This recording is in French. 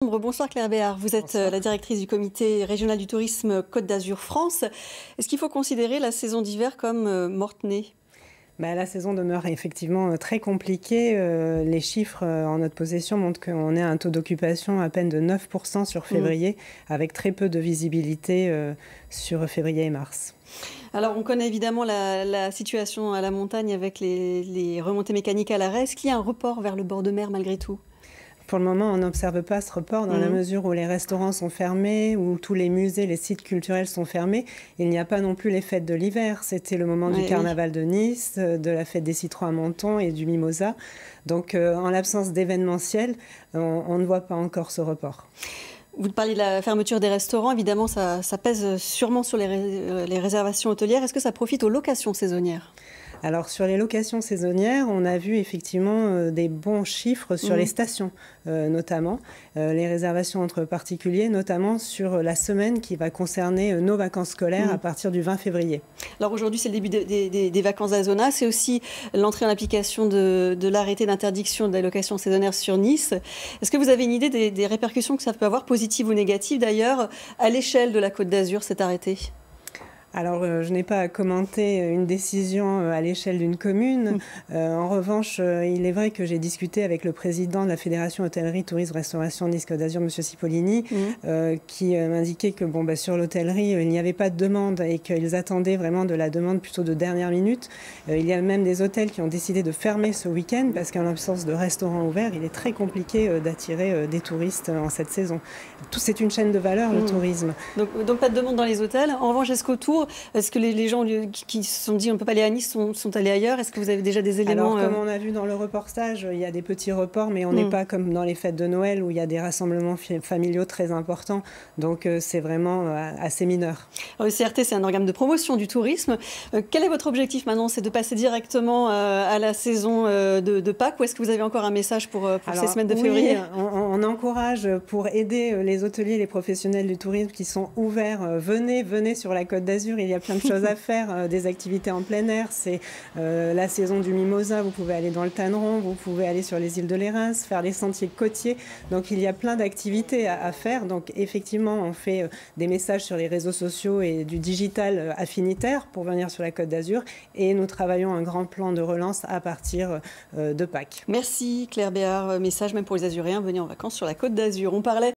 Bonsoir Claire Béard, vous êtes Bonsoir. la directrice du comité régional du tourisme Côte d'Azur France. Est-ce qu'il faut considérer la saison d'hiver comme morte-née? La saison demeure effectivement très compliquée. Les chiffres en notre possession montrent qu'on est à un taux d'occupation à peine de 9% sur février, avec très peu de visibilité sur février et mars. Alors on connaît évidemment la situation à la montagne avec les remontées mécaniques à l'arrêt. Est-ce qu'il y a un report vers le bord de mer malgré tout? Pour le moment, on n'observe pas ce report dans la mesure où les restaurants sont fermés, où tous les musées, les sites culturels sont fermés. Il n'y a pas non plus les fêtes de l'hiver. C'était le moment du carnaval de Nice, de la fête des citrons à Menton et du mimosa. Donc, en l'absence d'événementiel, on ne voit pas encore ce report. Vous parlez de la fermeture des restaurants. Évidemment, ça pèse sûrement sur les réservations hôtelières. Est-ce que ça profite aux locations saisonnières ? Alors sur les locations saisonnières, on a vu effectivement des bons chiffres sur les stations notamment, les réservations entre particuliers, notamment sur la semaine qui va concerner nos vacances scolaires à partir du 20 février. Alors aujourd'hui c'est le début des vacances d'Azona, c'est aussi l'entrée en application de l'arrêté d'interdiction de la location saisonnière sur Nice. Est-ce que vous avez une idée des répercussions que ça peut avoir, positives ou négatives d'ailleurs, à l'échelle de la Côte d'Azur, cet arrêté ? Alors, je n'ai pas à commenter une décision à l'échelle d'une commune. En revanche, il est vrai que j'ai discuté avec le président de la Fédération Hôtellerie, Tourisme, Restauration Nice-Côte d'Azur, M. Cipollini, qui m'indiquait que sur l'hôtellerie, il n'y avait pas de demande et qu'ils attendaient vraiment de la demande plutôt de dernière minute. Il y a même des hôtels qui ont décidé de fermer ce week-end parce qu'en l'absence de restaurants ouverts, il est très compliqué d'attirer des touristes en cette saison. C'est une chaîne de valeur, le tourisme. Donc pas de demande dans les hôtels. En revanche, est-ce que les gens qui se sont dit on ne peut pas aller à Nice sont allés ailleurs? Est-ce que vous avez déjà des éléments? Alors, comme on a vu dans le reportage, il y a des petits reports, mais on n'est pas comme dans les fêtes de Noël où il y a des rassemblements familiaux très importants. Donc, c'est vraiment assez mineur. Alors, le CRT, c'est un organe de promotion du tourisme. Quel est votre objectif maintenant? C'est de passer directement à la saison de Pâques, ou est-ce que vous avez encore un message pour ces semaines de février? Oui, on encourage pour aider les hôteliers, les professionnels du tourisme qui sont ouverts. Venez sur la Côte d'Azur. Il y a plein de choses à faire, des activités en plein air. C'est la saison du mimosa, vous pouvez aller dans le Tanneron, vous pouvez aller sur les îles de l'Érins, faire les sentiers côtiers. Donc il y a plein d'activités à faire. Donc effectivement, on fait des messages sur les réseaux sociaux et du digital affinitaire pour venir sur la Côte d'Azur. Et nous travaillons un grand plan de relance à partir de Pâques. Merci Claire Béard. Message même pour les Azuréens, venez en vacances sur la Côte d'Azur. On parlait